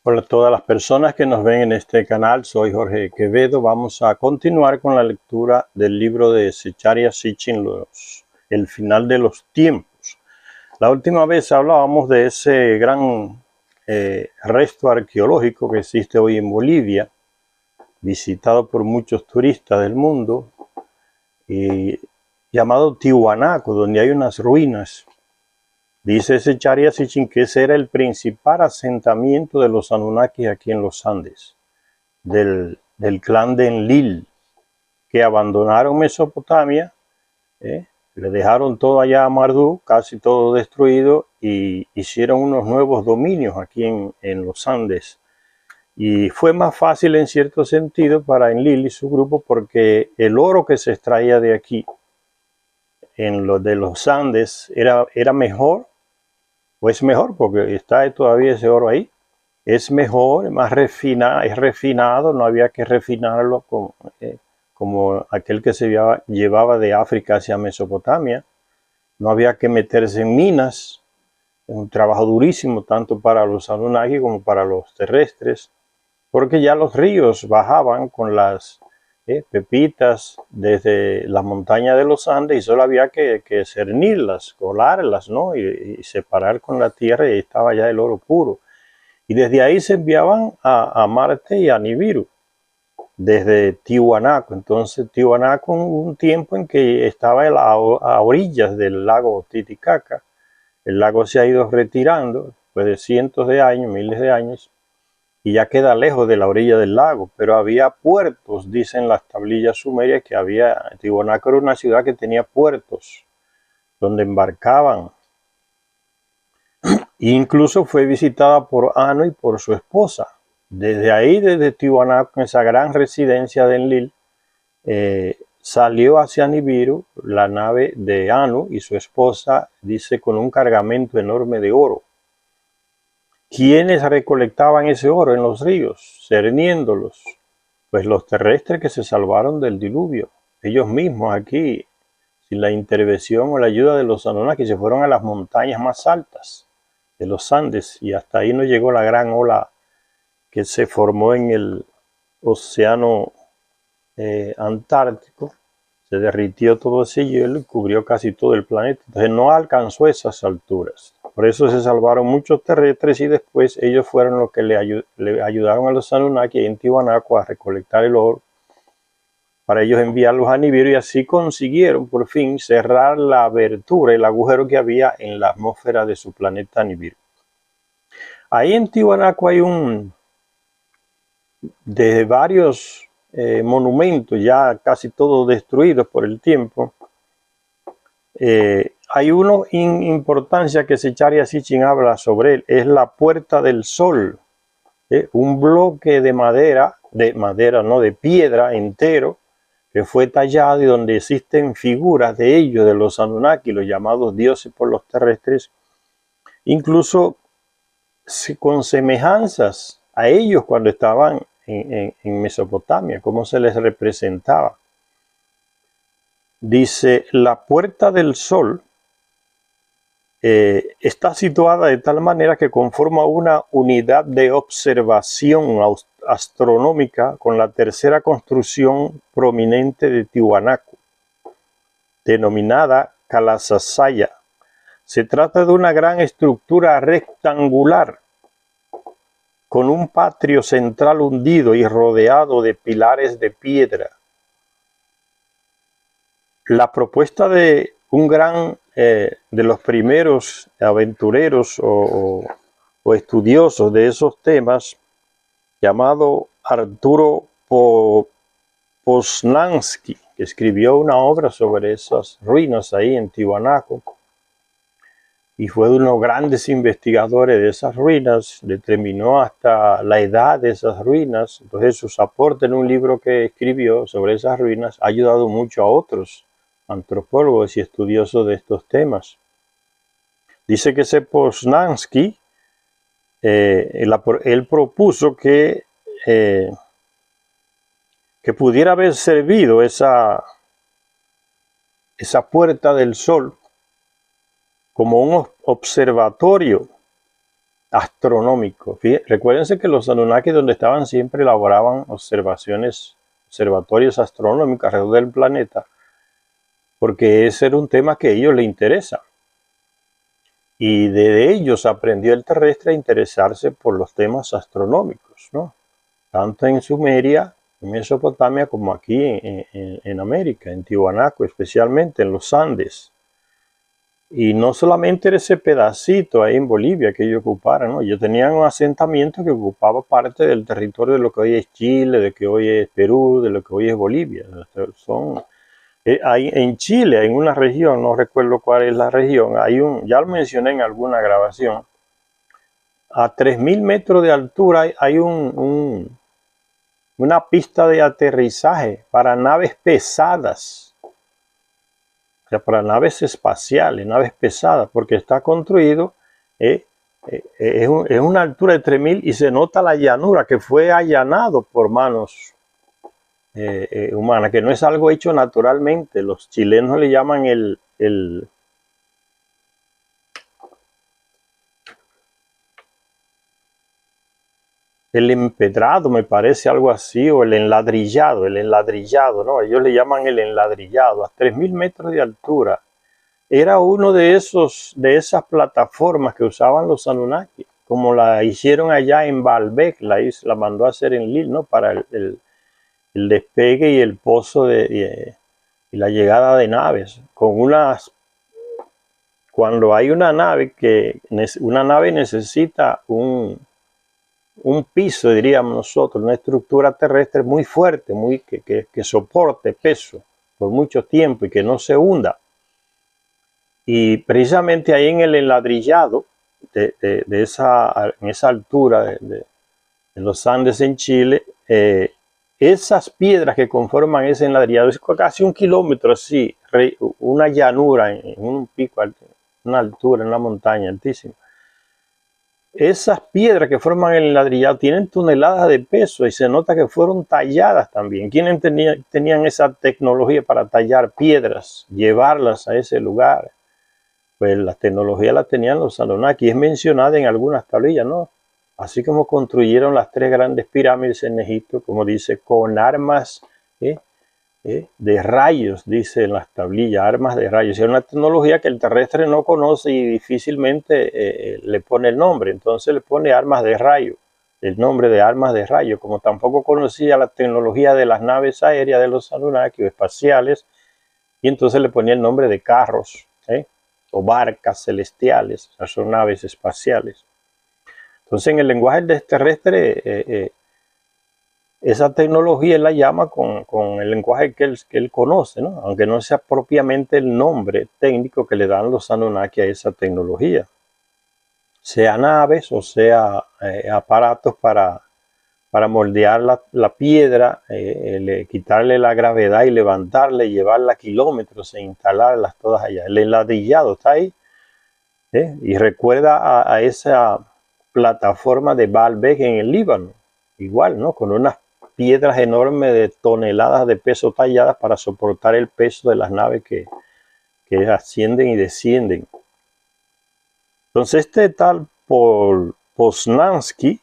Hola a todas las personas que nos ven en este canal, soy Jorge Quevedo. Vamos a continuar con la lectura del libro de Zecharia Sitchin, El final de los tiempos. La última vez hablábamos de ese gran resto arqueológico que existe hoy en Bolivia, visitado por muchos turistas del mundo, llamado Tiwanaku, donde hay unas ruinas. Dice Zecharia Sitchin que ese era el principal asentamiento de los Anunnakis aquí en los Andes, del clan de Enlil, que abandonaron Mesopotamia, le dejaron todo allá a Marduk, casi todo destruido, y hicieron unos nuevos dominios aquí en los Andes. Y fue más fácil en cierto sentido para Enlil y su grupo, porque el oro que se extraía de aquí, en lo de los Andes, era mejor. Pues mejor, porque está todavía ese oro ahí. Es mejor, más refinado, es refinado, no había que refinarlo como aquel que se llevaba de África hacia Mesopotamia. No había que meterse en minas. Es un trabajo durísimo, tanto para los Anunnaki como para los terrestres, porque ya los ríos bajaban con las pepitas desde la montaña de los Andes y solo había que cernirlas, colarlas, ¿no? Y separar con la tierra, y ahí estaba ya el oro puro. Y desde ahí se enviaban a Marte y a Nibiru, desde Tiwanaku. Entonces Tiwanaku hubo un tiempo en que estaba a orillas del lago Titicaca. El lago se ha ido retirando después de cientos de años, miles de años, y ya queda lejos de la orilla del lago, pero había puertos, dicen las tablillas sumerias, que Tiwanaku era una ciudad que tenía puertos donde embarcaban. E incluso fue visitada por Anu y por su esposa. Desde ahí, desde Tiwanaku, en esa gran residencia de Enlil, salió hacia Nibiru la nave de Anu y su esposa, dice, con un cargamento enorme de oro. ¿Quiénes recolectaban ese oro en los ríos, cerniéndolos? Pues los terrestres que se salvaron del diluvio. Ellos mismos aquí, sin la intervención o la ayuda de los Anunnaki, se fueron a las montañas más altas de los Andes, y hasta ahí no llegó la gran ola que se formó en el océano Antártico. Se derritió todo ese hielo y cubrió casi todo el planeta. Entonces no alcanzó esas alturas. Por eso se salvaron muchos terrestres, y después ellos fueron los que le ayudaron a los Anunnaki en Tiwanaku a recolectar el oro, para ellos enviarlos a Nibiru, y así consiguieron por fin cerrar la abertura, el agujero que había en la atmósfera de su planeta Nibiru. Ahí en Tiwanaku hay de varios monumentos, ya casi todos destruidos por el tiempo. Hay uno en importancia que Zecharia Sitchin habla sobre él, es la Puerta del Sol, un bloque de piedra entero, que fue tallado y donde existen figuras de ellos, de los Anunnaki, los llamados dioses por los terrestres, incluso con semejanzas a ellos cuando estaban en Mesopotamia, cómo se les representaba. Dice, la Puerta del Sol está situada de tal manera que conforma una unidad de observación astronómica con la tercera construcción prominente de Tiwanaku, denominada Kalasasaya. Se trata de una gran estructura rectangular con un patio central hundido y rodeado de pilares de piedra. La propuesta de un gran de los primeros aventureros o estudiosos de esos temas, llamado Arturo Poznański, que escribió una obra sobre esas ruinas ahí en Tiwanaku, y fue de unos grandes investigadores de esas ruinas, determinó hasta la edad de esas ruinas. Entonces sus aportes en un libro que escribió sobre esas ruinas ha ayudado mucho a otros antropólogos y estudiosos de estos temas. Dice que ese Poznański, él propuso que pudiera haber servido esa Puerta del Sol como un observatorio astronómico. Recuérdense que los Anunnaki donde estaban siempre elaboraban observatorios astronómicos alrededor del planeta, porque ese era un tema que a ellos les interesa. Y de ellos aprendió el terrestre a interesarse por los temas astronómicos, ¿no? Tanto en Sumeria, en Mesopotamia, como aquí en América, en Tiwanaku, especialmente en los Andes. Y no solamente era ese pedacito ahí en Bolivia que ellos ocuparon, ¿no? Ellos tenían un asentamiento que ocupaba parte del territorio de lo que hoy es Chile, de lo que hoy es Perú, de lo que hoy es Bolivia. Hay en Chile, en una región, no recuerdo cuál es la región, ya lo mencioné en alguna grabación, a 3.000 metros de altura hay una pista de aterrizaje para naves pesadas, o sea, para naves espaciales, naves pesadas, porque está construido, es una altura de 3.000 y se nota la llanura que fue allanado por manos humanas, que no es algo hecho naturalmente. Los chilenos le llaman el empedrado, me parece, algo así, o el enladrillado, ¿no? Ellos le llaman el enladrillado, a 3.000 metros de altura. Era uno de esas plataformas que usaban los Anunnaki, como la hicieron allá en Baalbek, la mandó a hacer en Lille, ¿no? Para el despegue y el pozo y la llegada de naves, cuando hay una nave necesita un piso, diríamos nosotros, una estructura terrestre muy fuerte, que soporte peso por mucho tiempo y que no se hunda. Y precisamente ahí en el enladrillado, en esa altura de los Andes en Chile, esas piedras que conforman ese enladrillado, es casi 1 kilómetro así, una llanura en un pico, una altura, en una montaña altísima. Esas piedras que forman el enladrillado tienen toneladas de peso y se nota que fueron talladas también. ¿Quiénes tenían esa tecnología para tallar piedras, llevarlas a ese lugar? Pues la tecnología la tenían los Anunnaki, es mencionada en algunas tablillas, ¿no? Así como construyeron las 3 grandes pirámides en Egipto, como dice, con armas de rayos, dice en las tablillas, armas de rayos. Es una tecnología que el terrestre no conoce y difícilmente le pone el nombre, entonces le pone armas de rayo, el nombre de armas de rayo, como tampoco conocía la tecnología de las naves aéreas de los Anunnaki o espaciales, y entonces le ponía el nombre de carros, o barcas celestiales, o sea, son naves espaciales. Entonces en el lenguaje del terrestre, esa tecnología él la llama con el lenguaje que él conoce, ¿no? Aunque no sea propiamente el nombre técnico que le dan los Anunnaki a esa tecnología. Sea naves o sea aparatos para moldear la piedra, quitarle la gravedad y levantarla y llevarla kilómetros e instalarlas todas allá. El enladrillado está ahí, y recuerda a esa plataforma de Baalbek en el Líbano, igual, ¿no? Con unas piedras enormes de toneladas de peso talladas para soportar el peso de las naves que ascienden y descienden. Entonces este tal Poznański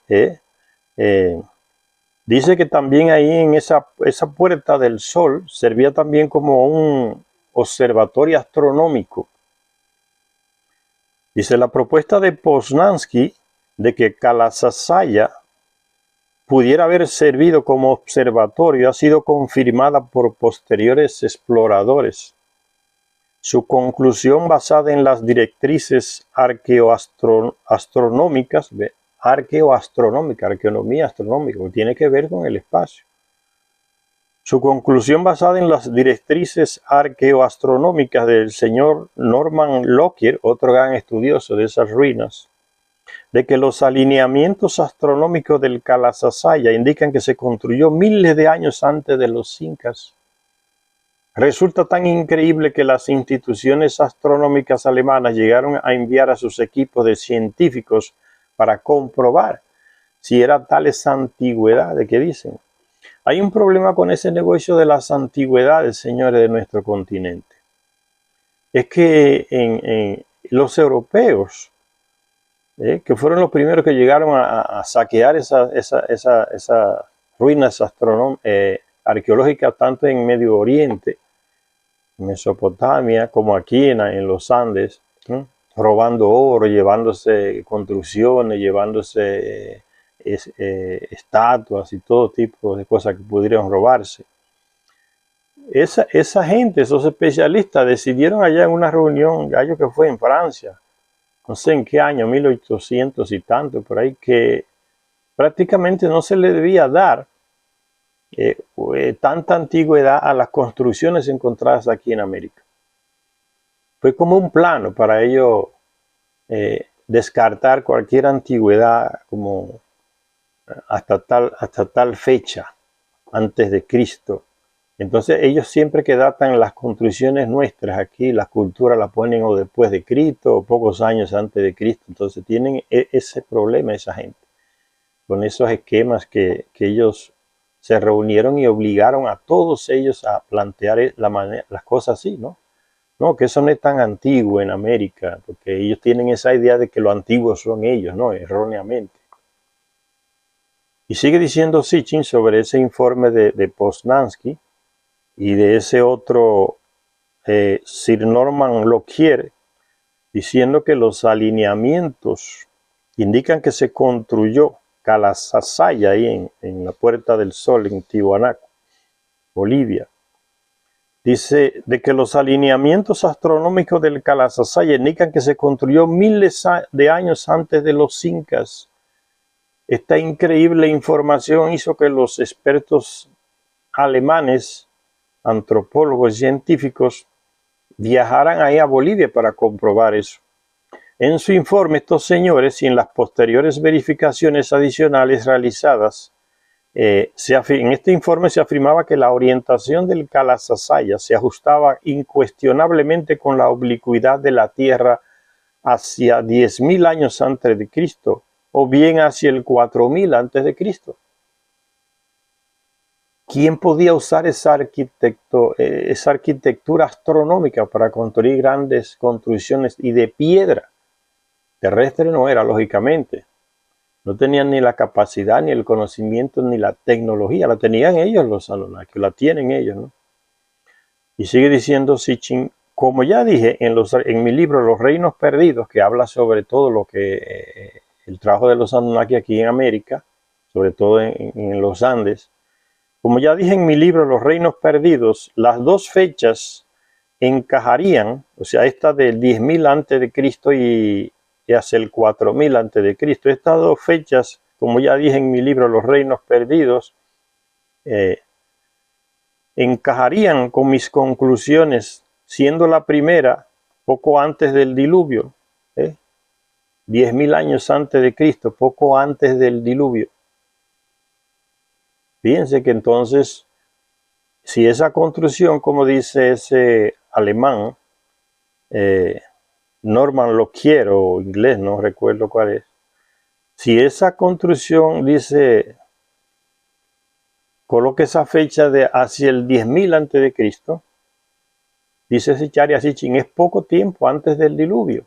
dice que también ahí en esa puerta del sol servía también como un observatorio astronómico. Dice, la propuesta de Poznański de que Kalasasaya pudiera haber servido como observatorio ha sido confirmada por posteriores exploradores. Su conclusión, basada en las directrices arqueoastronómicas, arqueonomía astronómica, que tiene que ver con el espacio. Su conclusión, basada en las directrices arqueoastronómicas del señor Norman Lockyer, otro gran estudioso de esas ruinas, de que los alineamientos astronómicos del Kalasasaya indican que se construyó miles de años antes de los incas. Resulta tan increíble que las instituciones astronómicas alemanas llegaron a enviar a sus equipos de científicos para comprobar si era tal esa antigüedad de que dicen. Hay un problema con ese negocio de las antigüedades, señores, de nuestro continente. Es que los europeos que fueron los primeros que llegaron a saquear esas ruinas arqueológicas tanto en Medio Oriente, Mesopotamia, como aquí en los Andes, ¿no? Robando oro, llevándose construcciones, llevándose estatuas y todo tipo de cosas que pudieron robarse. Esa gente, esos especialistas, decidieron allá en una reunión, gallo que fue en Francia, no sé en qué año, 1800 y tanto, por ahí, que prácticamente no se le debía dar tanta antigüedad a las construcciones encontradas aquí en América. Fue como un plano para ellos descartar cualquier antigüedad como hasta tal fecha antes de Cristo. Entonces ellos siempre que datan las construcciones nuestras aquí, las culturas las ponen o después de Cristo o pocos años antes de Cristo. Entonces tienen ese problema esa gente, con esos esquemas que ellos se reunieron y obligaron a todos ellos a plantear las cosas así, ¿no? No, que eso no es tan antiguo en América, porque ellos tienen esa idea de que lo antiguo son ellos, ¿no? Erróneamente. Y sigue diciendo Sitchin sobre ese informe de Poznansky y de ese otro Sir Norman Lockyer, diciendo que los alineamientos indican que se construyó Calasasaya ahí en la Puerta del Sol en Tiwanaku, Bolivia. Dice de que los alineamientos astronómicos del Calasasaya indican que se construyó miles de años antes de los incas. Esta increíble información hizo que los expertos alemanes, antropólogos científicos, viajaran ahí a Bolivia para comprobar eso. En su informe, estos señores y en las posteriores verificaciones adicionales realizadas, en este informe se afirmaba que la orientación del Calasasaya se ajustaba incuestionablemente con la oblicuidad de la Tierra hacia 10.000 años antes de Cristo o bien hacia el 4.000 antes de Cristo. ¿Quién podía usar esa arquitectura astronómica para construir grandes construcciones y de piedra? Terrestre no era, lógicamente. No tenían ni la capacidad, ni el conocimiento, ni la tecnología. La tenían ellos los Anunnaki, la tienen ellos, ¿no? Y sigue diciendo Sitchin, como ya dije en mi libro Los Reinos Perdidos, que habla sobre todo lo que el trabajo de los Anunnaki aquí en América, sobre todo en los Andes. Como ya dije en mi libro Los Reinos Perdidos, las dos fechas encajarían, o sea, esta del 10.000 antes de Cristo y hacia el 4.000 antes de Cristo. Estas dos fechas, como ya dije en mi libro Los Reinos Perdidos, encajarían con mis conclusiones, siendo la primera poco antes del diluvio, 10.000 años antes de Cristo, poco antes del diluvio. Fíjense que entonces, si esa construcción, como dice ese alemán, Norman Lockyer o inglés, no recuerdo cuál es, si esa construcción dice, coloque esa fecha de hacia el 10.000 antes de Cristo, dice Zecharia Sitchin, es poco tiempo antes del diluvio.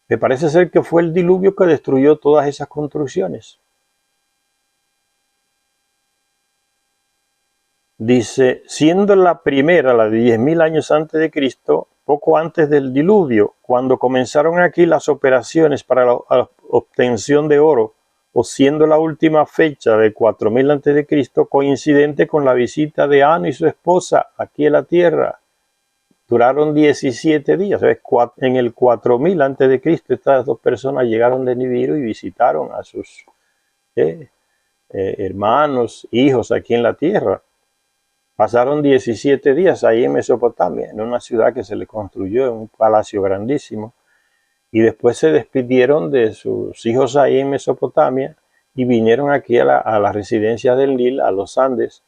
Me parece ser que fue el diluvio que destruyó todas esas construcciones. Dice, siendo la primera, la de 10.000 años antes de Cristo, poco antes del diluvio, cuando comenzaron aquí las operaciones para la obtención de oro, o siendo la última fecha de 4.000 antes de Cristo, coincidente con la visita de Anu y su esposa aquí en la tierra. Duraron 17 días, en el 4.000 antes de Cristo, estas dos personas llegaron de Nibiru y visitaron a sus hermanos, hijos aquí en la tierra. Pasaron 17 días ahí en Mesopotamia, en una ciudad que se le construyó, en un palacio grandísimo, y después se despidieron de sus hijos ahí en Mesopotamia y vinieron aquí a la residencia del Nil, a los Andes.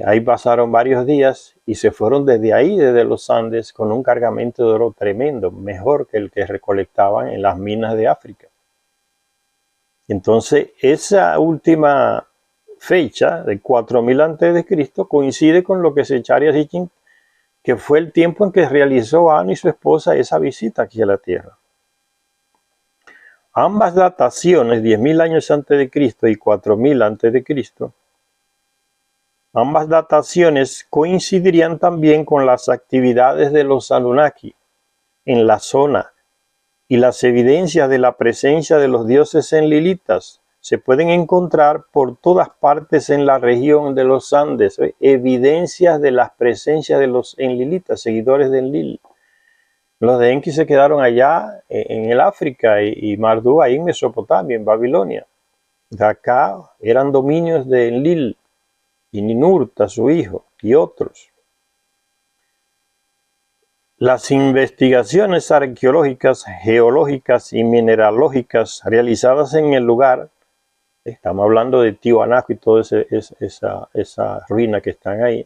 Ahí pasaron varios días y se fueron desde ahí, desde los Andes, con un cargamento de oro tremendo, mejor que el que recolectaban en las minas de África. Entonces, esa última fecha de 4.000 antes de Cristo coincide con lo que Zecharia Sitchin, que fue el tiempo en que realizó Anu y su esposa esa visita aquí a la tierra. Ambas dataciones, 10.000 años antes de Cristo y 4.000 antes de Cristo, ambas dataciones coincidirían también con las actividades de los Anunnaki en la zona, y las evidencias de la presencia de los dioses enlilitas se pueden encontrar por todas partes en la región de los Andes. Evidencias de la presencia de los enlilitas, seguidores de Enlil. Los de Enki se quedaron allá en el África y Mardú ahí en Mesopotamia, en Babilonia. De acá eran dominios de Enlil y Ninurta, su hijo, y otros. Las investigaciones arqueológicas, geológicas y mineralógicas realizadas en el lugar, estamos hablando de Tiwanaku y toda esa ruina que están ahí.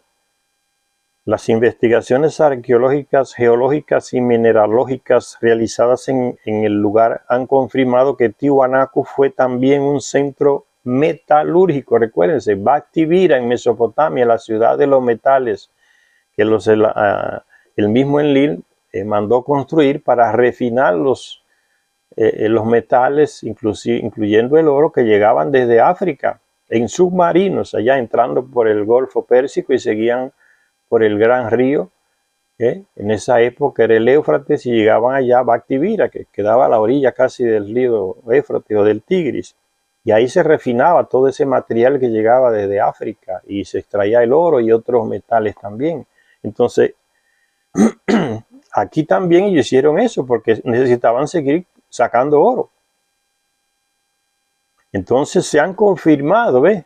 Las investigaciones arqueológicas, geológicas y mineralógicas realizadas en el lugar han confirmado que Tiwanaku fue también un centro metalúrgico. Recuérdense, Bhakti Vira en Mesopotamia, la ciudad de los metales, que el mismo Enlil mandó construir para refinar los metales, incluyendo el oro, que llegaban desde África, en submarinos, allá entrando por el Golfo Pérsico y seguían por el gran río. En esa época era el Éufrates y llegaban allá a Bhakti Vira, que quedaba a la orilla casi del río Éufrates o del Tigris. Y ahí se refinaba todo ese material que llegaba desde África y se extraía el oro y otros metales también. Entonces, aquí también ellos hicieron eso porque necesitaban seguir sacando oro. Entonces se han confirmado, ¿ves?,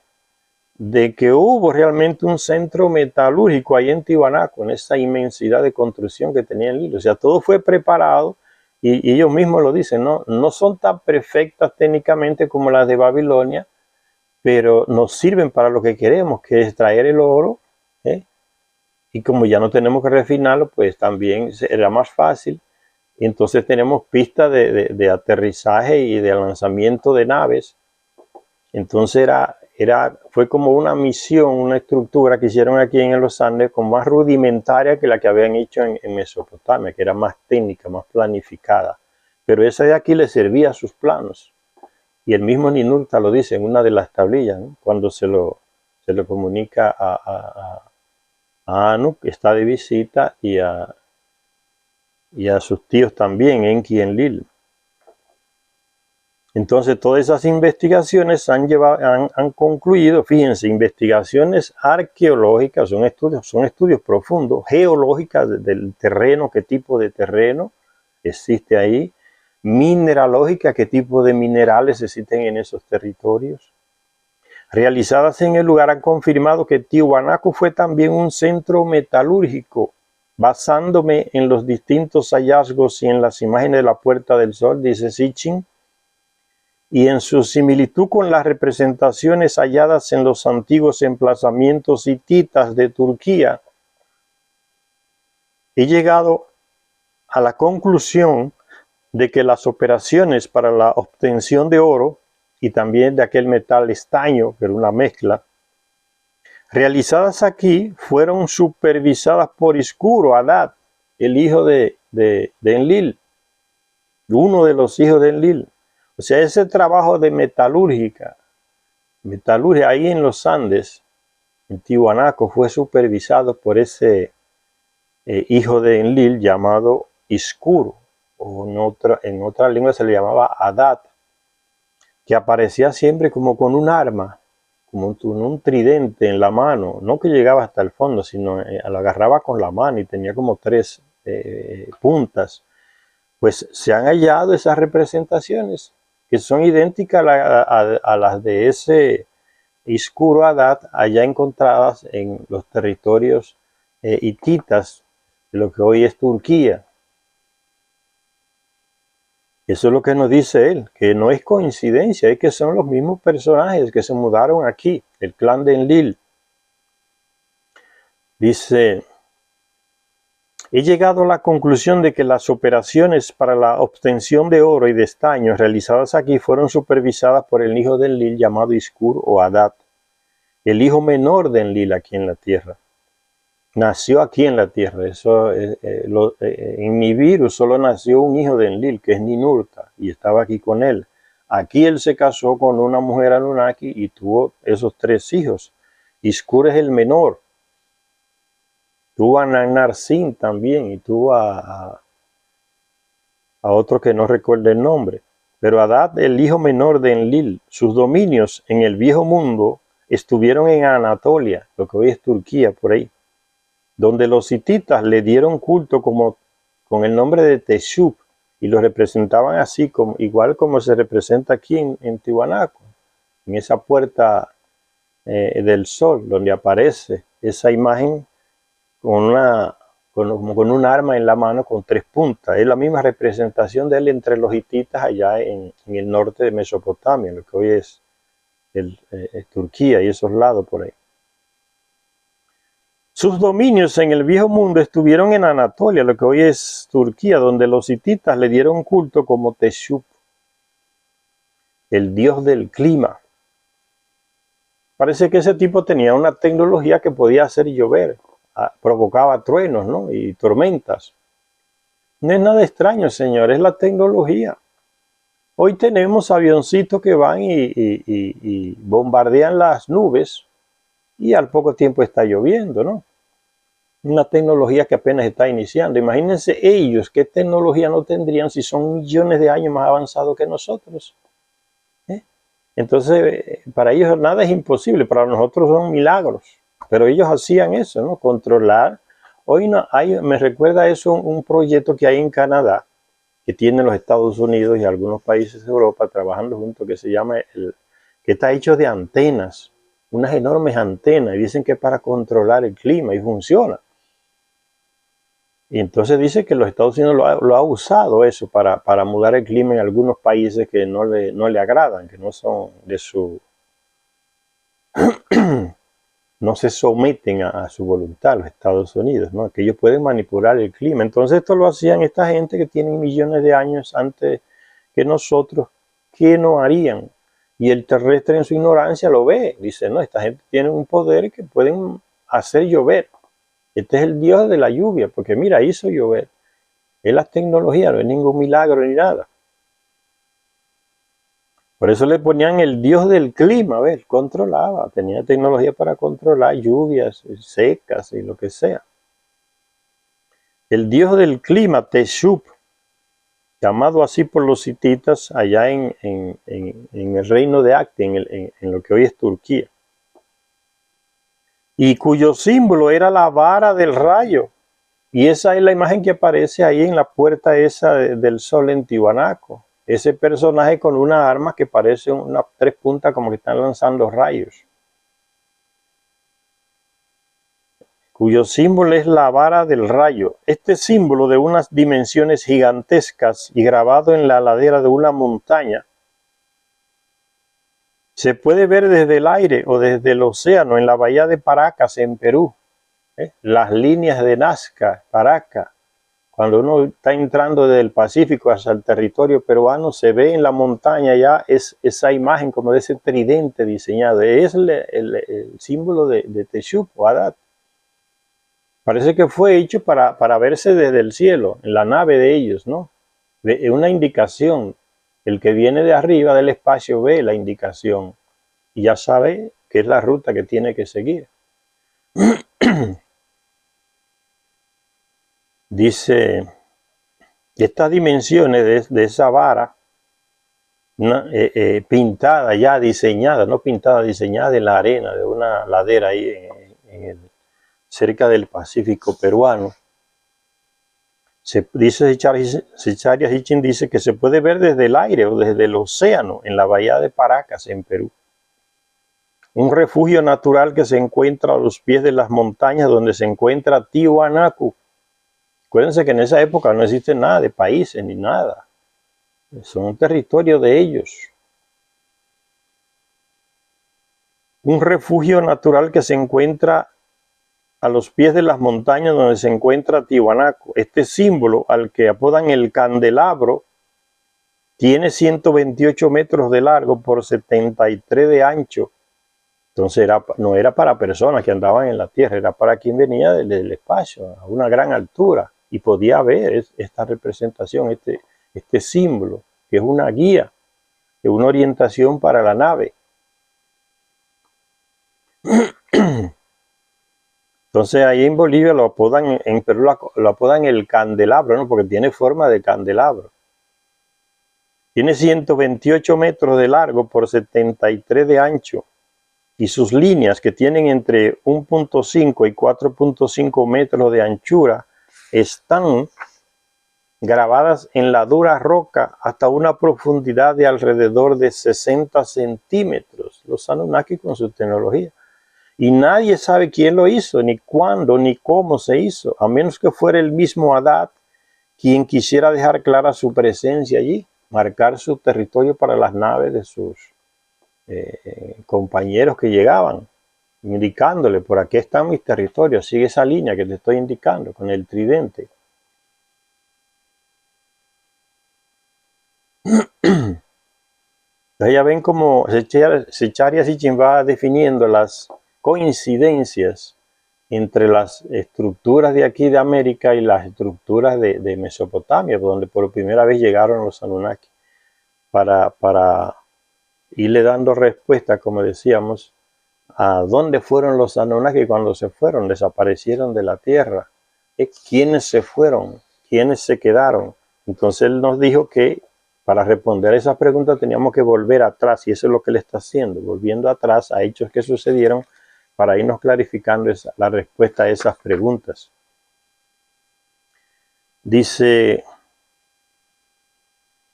de que hubo realmente un centro metalúrgico ahí en Tiwanaku, en esa inmensidad de construcción que tenía el Enlil. O sea, todo fue preparado y ellos mismos lo dicen, no son tan perfectas técnicamente como las de Babilonia, pero nos sirven para lo que queremos, que es extraer el oro, y como ya no tenemos que refinarlo, pues también era más fácil. Y entonces tenemos pistas de aterrizaje y de lanzamiento de naves. Entonces fue como una misión, una estructura que hicieron aquí en los Andes, como más rudimentaria que la que habían hecho en Mesopotamia, que era más técnica, más planificada. Pero esa de aquí le servía a sus planos. Y el mismo Ninurta lo dice en una de las tablillas, ¿no?, cuando se lo comunica a Anu, que está de visita, y a sus tíos también, Enki y Enlil. Entonces todas esas investigaciones han concluido, fíjense, investigaciones arqueológicas, son estudios profundos, geológicas del terreno, qué tipo de terreno existe ahí, mineralógica, qué tipo de minerales existen en esos territorios. Realizadas en el lugar han confirmado que Tiwanaku fue también un centro metalúrgico. Basándome en los distintos hallazgos y en las imágenes de la Puerta del Sol, dice Sitchin, y en su similitud con las representaciones halladas en los antiguos emplazamientos hititas de Turquía, he llegado a la conclusión de que las operaciones para la obtención de oro y también de aquel metal estaño, que era una mezcla, realizadas aquí fueron supervisadas por Iskuru-Adad, el hijo de Enlil, uno de los hijos de Enlil. O sea, ese trabajo de metalurgia ahí en los Andes, en Tiwanaku, fue supervisado por ese hijo de Enlil llamado Iskuru, o en otra lengua se le llamaba Adad, que aparecía siempre como con un arma, como un tridente en la mano, no que llegaba hasta el fondo, sino lo agarraba con la mano y tenía como 3 puntas. Pues se han hallado esas representaciones que son idénticas a las de ese Iskuru-Adad allá encontradas en los territorios hititas de lo que hoy es Turquía. Eso es lo que nos dice él, que no es coincidencia, es que son los mismos personajes que se mudaron aquí, el clan de Enlil. Dice, he llegado a la conclusión de que las operaciones para la obtención de oro y de estaño realizadas aquí fueron supervisadas por el hijo de Enlil llamado Iskuru o Adad, el hijo menor de Enlil aquí en la tierra. Nació aquí en la tierra. En Nibiru solo nació un hijo de Enlil, que es Ninurta, y estaba aquí con él. Aquí él se casó con una mujer Anunnaki y tuvo esos 3 hijos. Iskur es el menor. Tuvo a Nanarsin también y tuvo a otro que no recuerdo el nombre. Pero Adad, el hijo menor de Enlil, sus dominios en el viejo mundo estuvieron en Anatolia, lo que hoy es Turquía, por ahí, donde los hititas le dieron culto con el nombre de Teshup y lo representaban así, igual como se representa aquí en Tiwanaku, en esa puerta del sol, donde aparece esa imagen con un arma en la mano con 3 puntas. Es la misma representación de él entre los hititas allá en el norte de Mesopotamia, lo que hoy es Turquía y esos lados por ahí. Sus dominios en el viejo mundo estuvieron en Anatolia, lo que hoy es Turquía, donde los hititas le dieron culto como Teshup, el dios del clima. Parece que ese tipo tenía una tecnología que podía hacer llover, provocaba truenos, ¿no? Y tormentas. No es nada extraño, señor, es la tecnología. Hoy tenemos avioncitos que van y bombardean las nubes y al poco tiempo está lloviendo, ¿no? Una tecnología que apenas está iniciando. Imagínense ellos qué tecnología no tendrían si son millones de años más avanzados que nosotros. Entonces, para ellos nada es imposible, para nosotros son milagros. Pero ellos hacían eso, ¿no? Controlar. Hoy no hay, me recuerda eso un proyecto que hay en Canadá, que tienen los Estados Unidos y algunos países de Europa trabajando juntos, que se llama, que está hecho de antenas, unas enormes antenas, y dicen que es para controlar el clima, y funciona. Y entonces dice que los Estados Unidos lo ha usado eso para mudar el clima en algunos países que no le agradan, que no son de su... no se someten a su voluntad, los Estados Unidos, ¿no? Que ellos pueden manipular el clima. Entonces esto lo hacían esta gente que tienen millones de años antes que nosotros, ¿qué no harían? Y el terrestre en su ignorancia lo ve, dice, no, esta gente tiene un poder que pueden hacer llover. Este es el Dios de la lluvia, porque mira, hizo llover. Es la tecnología, no es ningún milagro ni nada. Por eso le ponían el Dios del clima, ¿ves? Controlaba, tenía tecnología para controlar lluvias secas y lo que sea. El Dios del clima, Teshup, llamado así por los hititas allá en el reino de Acte, en lo que hoy es Turquía. Y cuyo símbolo era la vara del rayo. Y esa es la imagen que aparece ahí en la puerta esa del sol en Tiwanaku. Ese personaje con una arma que parece unas 3 puntas como que están lanzando rayos. Cuyo símbolo es la vara del rayo. Este símbolo de unas dimensiones gigantescas y grabado en la ladera de una montaña se puede ver desde el aire o desde el océano en la bahía de Paracas en Perú. Las líneas de Nazca, Paracas. Cuando uno está entrando desde el Pacífico hacia el territorio peruano, se ve en la montaña ya esa imagen como de ese tridente diseñado. Es el símbolo de Teshup o Adad. Parece que fue hecho para verse desde el cielo, en la nave de ellos, ¿no? Es una indicación. El que viene de arriba del espacio ve la indicación y ya sabe que es la ruta que tiene que seguir. Dice, estas dimensiones de esa vara pintada ya, diseñada, no pintada, diseñada en la arena de una ladera ahí cerca del Pacífico peruano. Zecharia Sitchin dice que se puede ver desde el aire o desde el océano en la bahía de Paracas en Perú. Un refugio natural que se encuentra a los pies de las montañas donde se encuentra Tiwanaku. Acuérdense que en esa época no existe nada de países ni nada. Son un territorio de ellos. Un refugio natural que se encuentra a los pies de las montañas donde se encuentra Tiwanaku. Este símbolo, al que apodan el candelabro, tiene 128 metros de largo por 73 de ancho. Entonces no era para personas que andaban en la tierra, era para quien venía del espacio, a una gran altura, y podía ver esta representación, este símbolo, que es una guía una orientación para la nave. Entonces ahí en Bolivia lo apodan, en Perú lo apodan el candelabro, ¿no? Porque tiene forma de candelabro. Tiene 128 metros de largo por 73 de ancho. Y sus líneas, que tienen entre 1.5 y 4.5 metros de anchura, están grabadas en la dura roca hasta una profundidad de alrededor de 60 centímetros. Los Anunnaki con su tecnología. Y nadie sabe quién lo hizo, ni cuándo, ni cómo se hizo, a menos que fuera el mismo Adad quien quisiera dejar clara su presencia allí, marcar su territorio para las naves de sus compañeros que llegaban, indicándole, por aquí están mis territorios, sigue esa línea que te estoy indicando con el tridente. Entonces ya ven cómo Secharia Sitchin va definiendo las coincidencias entre las estructuras de aquí de América y las estructuras de Mesopotamia, donde por primera vez llegaron los Anunnaki, para irle dando respuesta, como decíamos, a dónde fueron los Anunnaki cuando se fueron, desaparecieron de la Tierra, quiénes se fueron, quiénes se quedaron. Entonces él nos dijo que para responder a esas preguntas teníamos que volver atrás, y eso es lo que él está haciendo, volviendo atrás a hechos que sucedieron para irnos clarificando la respuesta a esas preguntas. Dice: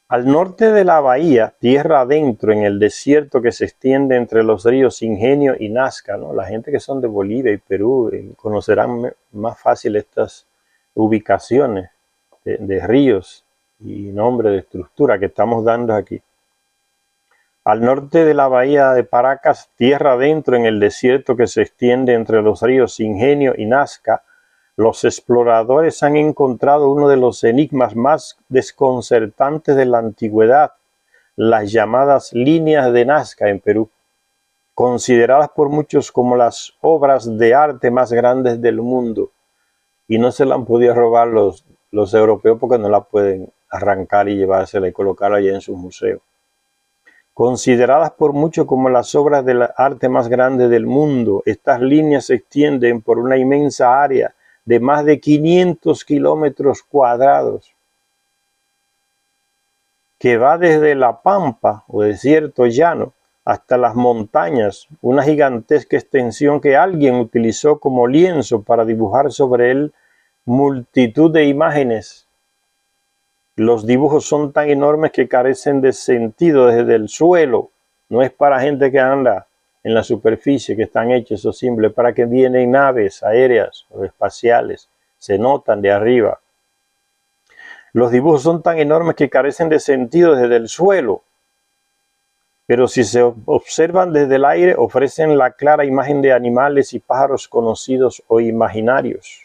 al norte de la bahía, tierra adentro, en el desierto que se extiende entre los ríos Ingenio y Nazca, ¿no? La gente que son de Bolivia y Perú conocerán más fácil estas ubicaciones de ríos y nombre de estructura que estamos dando aquí. Al norte de la bahía de Paracas, tierra adentro, en el desierto que se extiende entre los ríos Ingenio y Nazca, los exploradores han encontrado uno de los enigmas más desconcertantes de la antigüedad, las llamadas líneas de Nazca en Perú, consideradas por muchos como las obras de arte más grandes del mundo, y no se la han podido robar los europeos porque no la pueden arrancar y llevársela y colocarla allá en sus museos. Consideradas por muchos como las obras de arte más grandes del mundo, estas líneas se extienden por una inmensa área de más de 500 kilómetros cuadrados, que va desde la pampa o desierto llano hasta las montañas, una gigantesca extensión que alguien utilizó como lienzo para dibujar sobre él multitud de imágenes. Los dibujos son tan enormes que carecen de sentido desde el suelo. No es para gente que anda en la superficie, que están hechos esos símbolos, para que vienen naves aéreas o espaciales. Se notan de arriba. Los dibujos son tan enormes que carecen de sentido desde el suelo. Pero si se observan desde el aire, ofrecen la clara imagen de animales y pájaros conocidos o imaginarios.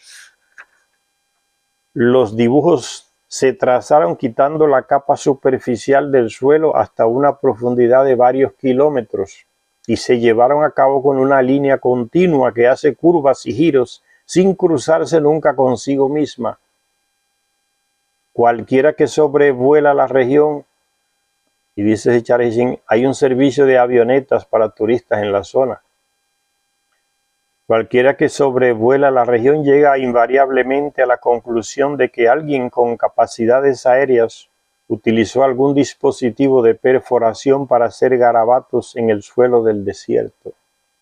Los dibujos se trazaron quitando la capa superficial del suelo hasta una profundidad de varios kilómetros y se llevaron a cabo con una línea continua que hace curvas y giros sin cruzarse nunca consigo misma. Cualquiera que sobrevuela la región, y dice Charizin, hay un servicio de avionetas para turistas en la zona. Cualquiera que sobrevuela la región llega invariablemente a la conclusión de que alguien con capacidades aéreas utilizó algún dispositivo de perforación para hacer garabatos en el suelo del desierto,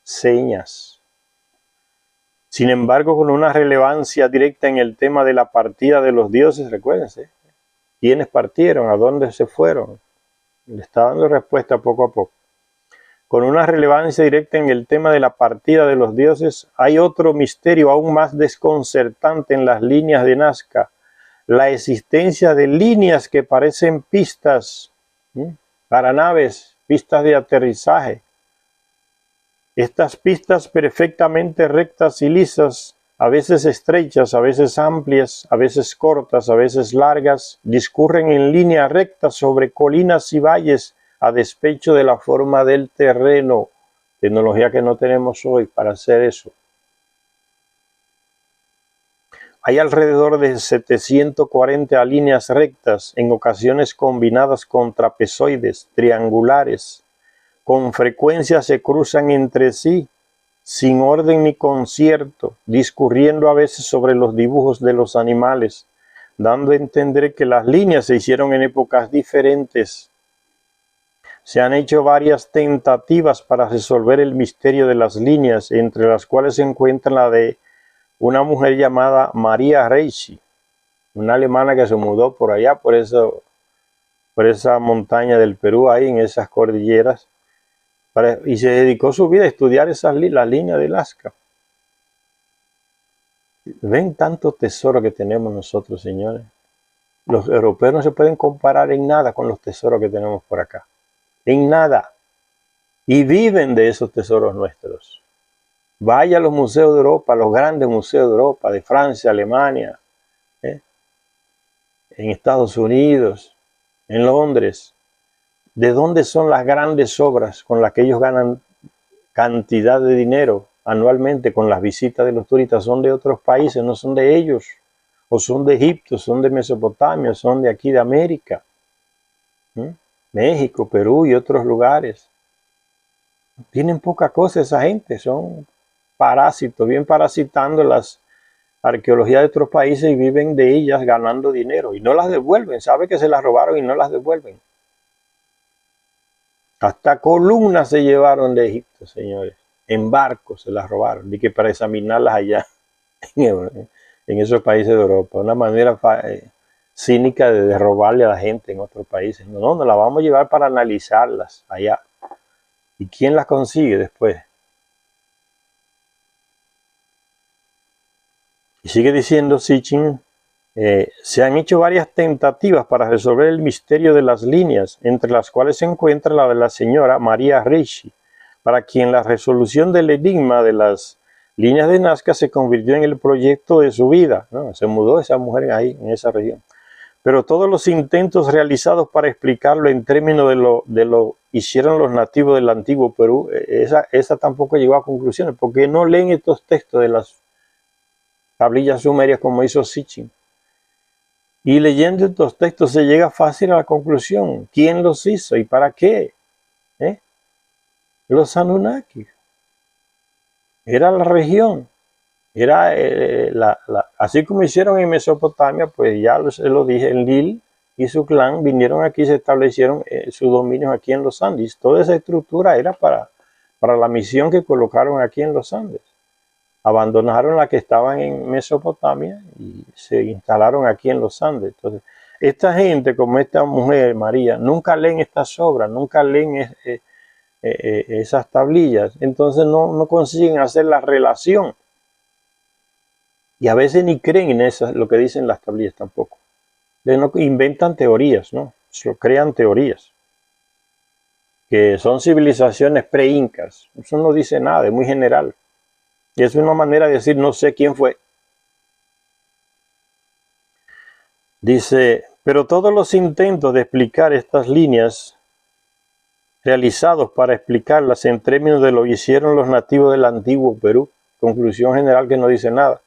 señas. Sin embargo, con una relevancia directa en el tema de la partida de los dioses, recuérdense, ¿quiénes partieron? ¿A dónde se fueron? Le está dando respuesta poco a poco. Con una relevancia directa en el tema de la partida de los dioses, hay otro misterio aún más desconcertante en las líneas de Nazca: la existencia de líneas que parecen pistas para naves, pistas de aterrizaje. Estas pistas perfectamente rectas y lisas, a veces estrechas, a veces amplias, a veces cortas, a veces largas, discurren en línea recta sobre colinas y valles, a despecho de la forma del terreno, tecnología que no tenemos hoy para hacer eso. hay alrededor de 740 líneas rectas, en ocasiones combinadas con trapezoides, triangulares. Con frecuencia se cruzan entre sí, sin orden ni concierto, discurriendo a veces sobre los dibujos de los animales, dando a entender que las líneas se hicieron en épocas diferentes. Se han hecho varias tentativas para resolver el misterio de las líneas, entre las cuales se encuentra la de una mujer llamada María Ricci, una alemana que se mudó por allá, por esa montaña del Perú, ahí en esas cordilleras, y se dedicó su vida a estudiar la línea de Nazca. Ven tanto tesoro que tenemos nosotros, señores. Los europeos no se pueden comparar en nada con los tesoros que tenemos por acá. En nada. Y viven de esos tesoros nuestros. Vaya a los museos de Europa, los grandes museos de Europa, de Francia, Alemania, en Estados Unidos, en Londres. ¿De dónde son las grandes obras con las que ellos ganan cantidad de dinero anualmente con las visitas de los turistas? Son de otros países, no son de ellos. O son de Egipto, son de Mesopotamia, son de aquí de América. México, Perú y otros lugares. Tienen poca cosa esa gente, son parásitos, bien parasitando las arqueologías de otros países y viven de ellas ganando dinero. Y no las devuelven, sabe que se las robaron y no las devuelven. Hasta columnas se llevaron de Egipto, señores. En barcos se las robaron, y que para examinarlas allá, en esos países de Europa. Una manera cínica de robarle a la gente en otros países. No, nos las vamos a llevar para analizarlas allá. ¿Y quién las consigue después? Y sigue diciendo Sitchin, se han hecho varias tentativas para resolver el misterio de las líneas, entre las cuales se encuentra la de la señora María Ricci, para quien la resolución del enigma de las líneas de Nazca se convirtió en el proyecto de su vida, ¿no? Se mudó esa mujer ahí, en esa región. Pero todos los intentos realizados para explicarlo en términos de lo hicieron los nativos del antiguo Perú, esa tampoco llegó a conclusiones, porque no leen estos textos de las tablillas sumerias como hizo Sitchin. Y leyendo estos textos se llega fácil a la conclusión. ¿Quién los hizo y para qué? Los Anunnaki. Era la región. Era así como hicieron en Mesopotamia, pues ya lo dije, en Lil y su clan vinieron aquí y se establecieron sus dominios aquí en los Andes. Toda esa estructura era para la misión que colocaron aquí en los Andes. Abandonaron la que estaban en Mesopotamia y se instalaron aquí en los Andes. Entonces, esta gente, como esta mujer, María, nunca leen estas obras, nunca leen esas tablillas. Entonces no consiguen hacer la relación. Y a veces ni creen en lo que dicen las tablillas tampoco. Inventan teorías, ¿no? Crean teorías. Que son civilizaciones pre-incas. Eso no dice nada, es muy general. Y es una manera de decir no sé quién fue. Dice, pero todos los intentos de explicar estas líneas realizados para explicarlas en términos de lo que hicieron los nativos del antiguo Perú, conclusión general que no dice nada.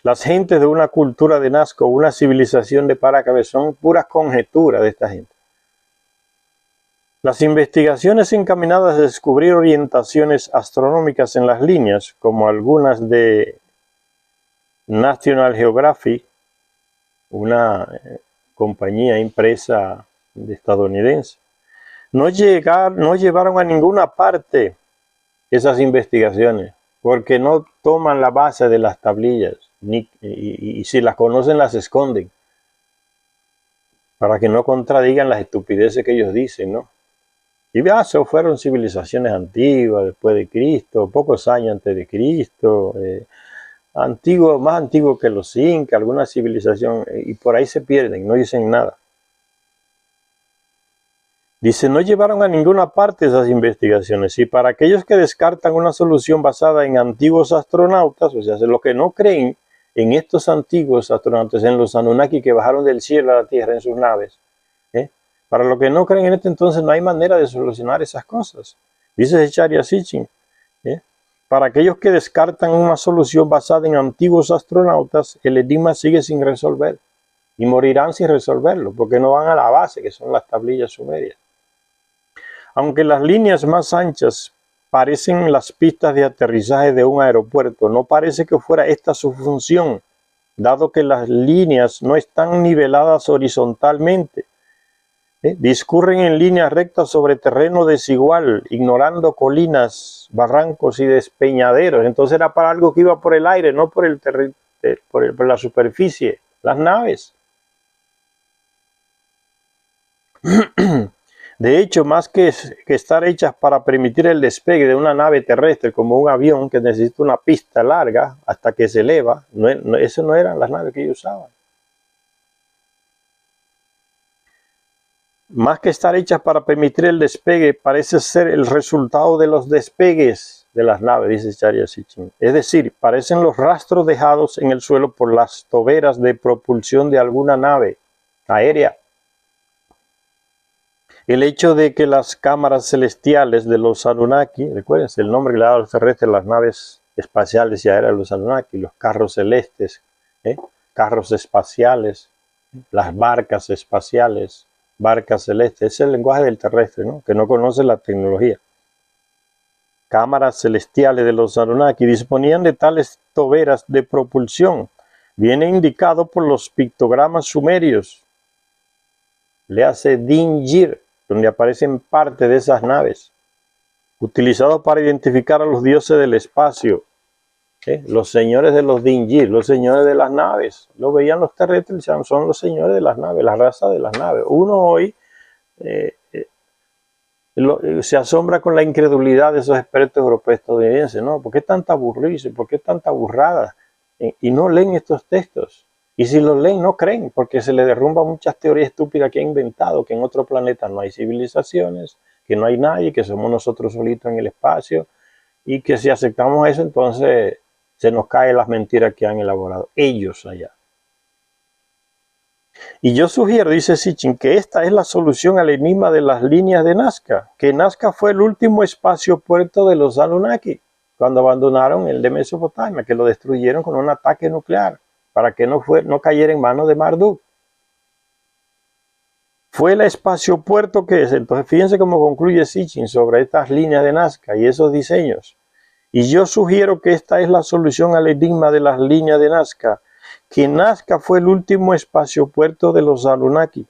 Las gentes de una cultura de Nazca, una civilización de Paracabé, son puras conjeturas de esta gente. Las investigaciones encaminadas a descubrir orientaciones astronómicas en las líneas, como algunas de National Geographic, una compañía impresa estadounidense, no llevaron a ninguna parte esas investigaciones, porque no toman la base de las tablillas, y si las conocen las esconden, para que no contradigan las estupideces que ellos dicen, ¿no? Y eso fueron civilizaciones antiguas, después de Cristo, pocos años antes de Cristo, más antiguo que los incas, alguna civilización, y por ahí se pierden, no dicen nada. Dice, no llevaron a ninguna parte esas investigaciones, y para aquellos que descartan una solución basada en antiguos astronautas, o sea, los que no creen en estos antiguos astronautas, en los Anunnaki que bajaron del cielo a la tierra en sus naves, para los que no creen en esto, entonces no hay manera de solucionar esas cosas. Dice Zecharia Sitchin, Para aquellos que descartan una solución basada en antiguos astronautas, el enigma sigue sin resolver y morirán sin resolverlo, porque no van a la base, que son las tablillas sumerias. Aunque las líneas más anchas parecen las pistas de aterrizaje de un aeropuerto, no parece que fuera esta su función, dado que las líneas no están niveladas horizontalmente. Discurren en línea recta sobre terreno desigual, ignorando colinas, barrancos y despeñaderos. Entonces era para algo que iba por el aire, no por por la superficie, las naves. De hecho, más que estar hechas para permitir el despegue de una nave terrestre como un avión que necesita una pista larga hasta que se eleva, esas no eran las naves que ellos usaban. Más que estar hechas para permitir el despegue, parece ser el resultado de los despegues de las naves, dice Charya Sitchin. Es decir, parecen los rastros dejados en el suelo por las toberas de propulsión de alguna nave aérea. El hecho de que las cámaras celestiales de los Anunnaki, recuerden el nombre que le ha dado a los terrestres, las naves espaciales y aéreas de los Anunnaki, los carros celestes, carros espaciales, las barcas espaciales, barcas celestes, es el lenguaje del terrestre, ¿no? Que no conoce la tecnología. Cámaras celestiales de los Anunnaki disponían de tales toberas de propulsión. Viene indicado por los pictogramas sumerios. Le hace Dingir, donde aparecen parte de esas naves, utilizados para identificar a los dioses del espacio. Los señores de los Dingir, los señores de las naves, lo veían los terrestres, son los señores de las naves, la raza de las naves. Uno hoy se asombra con la incredulidad de esos expertos europeos estadounidenses, ¿no? ¿Por qué tanta burrice? ¿Por qué tanta burrada? Y no leen estos textos. Y si los leen, no creen, porque se les derrumba muchas teorías estúpidas que ha inventado, que en otro planeta no hay civilizaciones, que no hay nadie, que somos nosotros solitos en el espacio, y que si aceptamos eso, entonces se nos caen las mentiras que han elaborado ellos allá. Y yo sugiero, dice Sitchin, que esta es la solución al enigma de las líneas de Nazca, que Nazca fue el último espacio-puerto de los Anunnaki, cuando abandonaron el de Mesopotamia, que lo destruyeron con un ataque nuclear, para que no cayera en manos de Marduk. Fue el espacio-puerto que es. Entonces, fíjense cómo concluye Sitchin sobre estas líneas de Nazca y esos diseños. Y yo sugiero que esta es la solución al enigma de las líneas de Nazca, que Nazca fue el último espacio-puerto de los Anunnaki.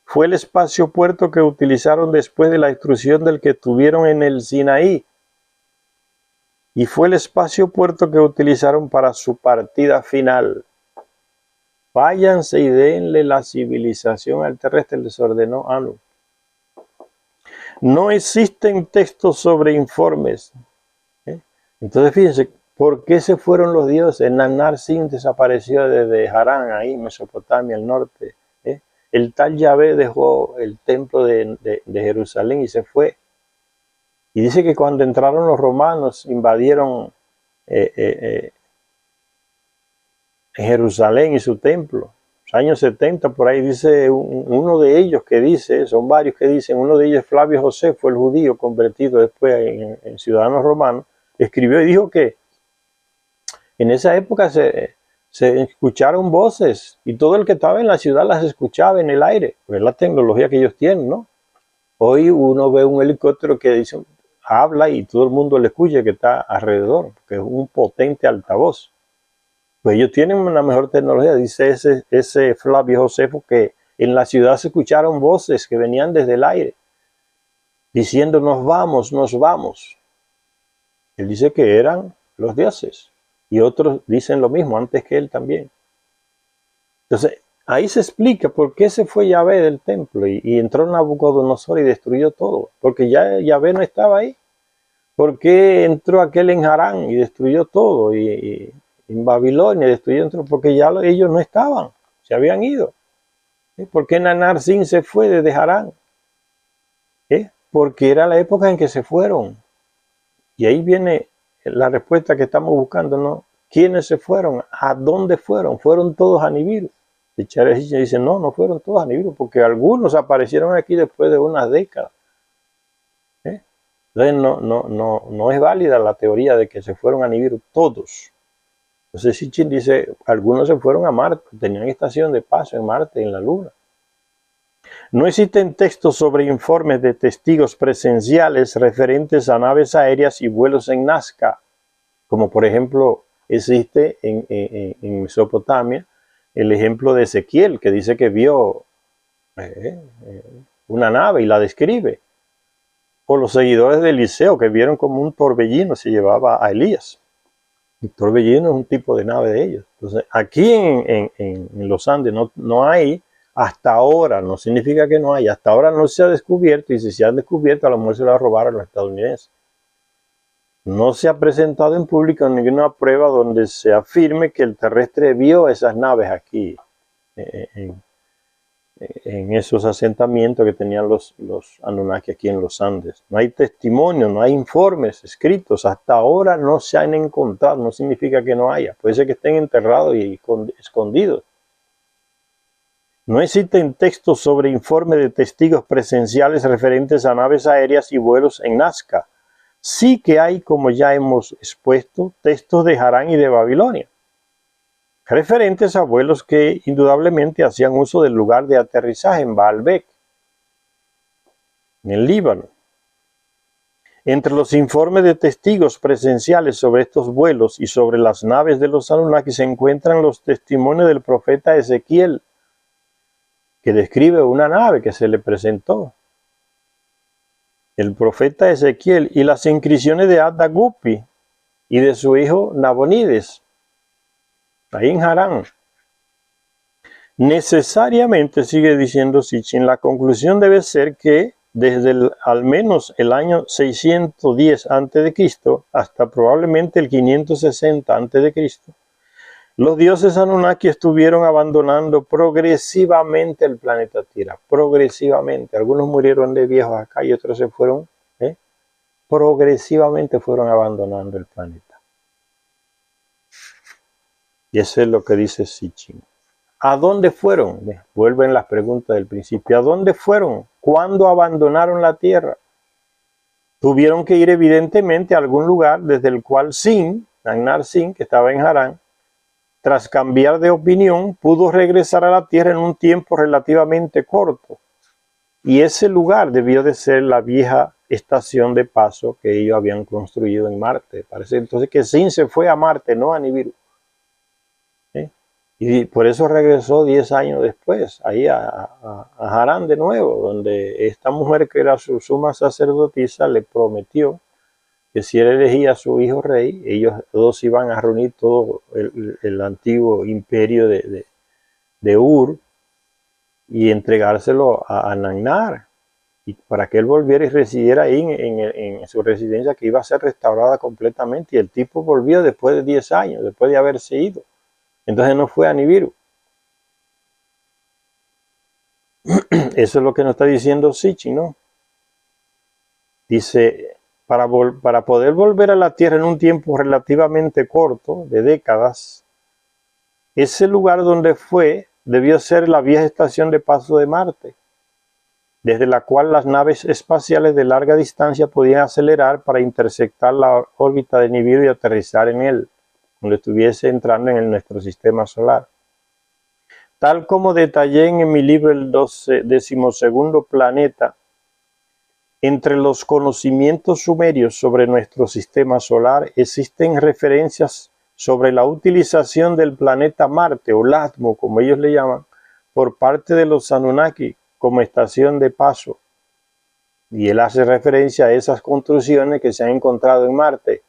Fue el espacio-puerto que utilizaron después de la destrucción del que tuvieron en el Sinaí. Y fue el espacio-puerto que utilizaron para su partida final. Váyanse y denle la civilización al terrestre, les ordenó Anu. No existen textos sobre informes. Entonces fíjense, ¿por qué se fueron los dioses? Nanar-Sin desapareció desde Harán, ahí Mesopotamia, al norte. El tal Yahvé dejó el templo de Jerusalén y se fue. Y dice que cuando entraron los romanos, invadieron Jerusalén y su templo. Los años 70, por ahí dice uno de ellos que dice, son varios que dicen, uno de ellos, Flavio Josefo, el judío convertido después en ciudadano romano, escribió y dijo que en esa época se escucharon voces y todo el que estaba en la ciudad las escuchaba en el aire, pues es la tecnología que ellos tienen, ¿no? Hoy uno ve un helicóptero que dice, habla y todo el mundo le escucha que está alrededor, que es un potente altavoz. Pues ellos tienen una mejor tecnología, dice ese Flavio Josefo, que en la ciudad se escucharon voces que venían desde el aire, diciendo nos vamos, nos vamos. Él dice que eran los dioses. Y otros dicen lo mismo, antes que él también. Entonces, ahí se explica por qué se fue Yahvé del templo y entró Nabucodonosor y destruyó todo. Porque ya Yahvé no estaba ahí. ¿Por qué entró aquel en Harán y destruyó todo? Y en Babilonia destruyó todo, porque ya ellos no estaban, se habían ido. ¿Por qué Nanar-Sin se fue desde Harán? Porque era la época en que se fueron. Y ahí viene la respuesta que estamos buscando, ¿no? ¿Quiénes se fueron? ¿A dónde fueron? ¿Fueron todos a Nibiru? Y Charya Sitchin dice, no fueron todos a Nibiru, porque algunos aparecieron aquí después de unas décadas. Entonces no es válida la teoría de que se fueron a Nibiru todos. Entonces Sitchin dice, algunos se fueron a Marte, tenían estación de paso en Marte, en la Luna. No existen textos sobre informes de testigos presenciales referentes a naves aéreas y vuelos en Nazca, como por ejemplo existe en Mesopotamia el ejemplo de Ezequiel, que dice que vio una nave y la describe. O los seguidores de Eliseo, que vieron como un torbellino se llevaba a Elías. El torbellino es un tipo de nave de ellos. Entonces, aquí en los Andes no hay, hasta ahora, no significa que no hay, hasta ahora no se ha descubierto, y si se han descubierto, a lo mejor se lo robaron a los estadounidenses. No se ha presentado en público ninguna prueba donde se afirme que el terrestre vio esas naves aquí, en esos asentamientos que tenían los Anunnaki aquí en los Andes. No hay testimonio, no hay informes escritos, hasta ahora no se han encontrado, no significa que no haya, puede ser que estén enterrados y escondidos. No existen textos sobre informes de testigos presenciales referentes a naves aéreas y vuelos en Nazca. Sí que hay, como ya hemos expuesto, textos de Harán y de Babilonia, referentes a vuelos que indudablemente hacían uso del lugar de aterrizaje en Baalbek, en el Líbano. Entre los informes de testigos presenciales sobre estos vuelos y sobre las naves de los Anunnaki se encuentran los testimonios del profeta Ezequiel, que describe una nave que se le presentó. El profeta Ezequiel y las inscripciones de Adda-Gupi y de su hijo Nabonides, ahí en Harán. Necesariamente, sigue diciendo Sitchin, la conclusión debe ser que desde al menos el año 610 a.C. hasta probablemente el 560 a.C., los dioses Anunnaki estuvieron abandonando progresivamente el planeta Tierra, progresivamente. Algunos murieron de viejos acá y otros se fueron, progresivamente fueron abandonando el planeta. Y eso es lo que dice Sitchin. ¿A dónde fueron? Vuelven las preguntas del principio. ¿A dónde fueron? ¿Cuándo abandonaron la Tierra? Tuvieron que ir evidentemente a algún lugar desde el cual Sin, Nagnar Sin, que estaba en Harán, tras cambiar de opinión, pudo regresar a la Tierra en un tiempo relativamente corto. Y ese lugar debió de ser la vieja estación de paso que ellos habían construido en Marte. Parece entonces que Sin se fue a Marte, no a Nibiru. Y por eso regresó 10 años después, ahí a Harán de nuevo, donde esta mujer que era su suma sacerdotisa le prometió que si él elegía a su hijo rey, ellos dos iban a reunir todo el antiguo imperio de Ur y entregárselo a Nagnar, y para que él volviera y residiera ahí en su residencia, que iba a ser restaurada completamente. Y el tipo volvió después de 10 años, después de haberse ido. Entonces no fue a Nibiru. Eso es lo que nos está diciendo Sitchin, ¿no? Dice, para poder volver a la Tierra en un tiempo relativamente corto, de décadas, ese lugar donde fue debió ser la vieja estación de paso de Marte, desde la cual las naves espaciales de larga distancia podían acelerar para intersectar la órbita de Nibiru y aterrizar en él, cuando estuviese entrando en nuestro sistema solar. Tal como detallé en mi libro El 12º Planeta, entre los conocimientos sumerios sobre nuestro sistema solar existen referencias sobre la utilización del planeta Marte, o Latmo, como ellos le llaman, por parte de los Anunnaki como estación de paso. Y él hace referencia a esas construcciones que se han encontrado en Marte.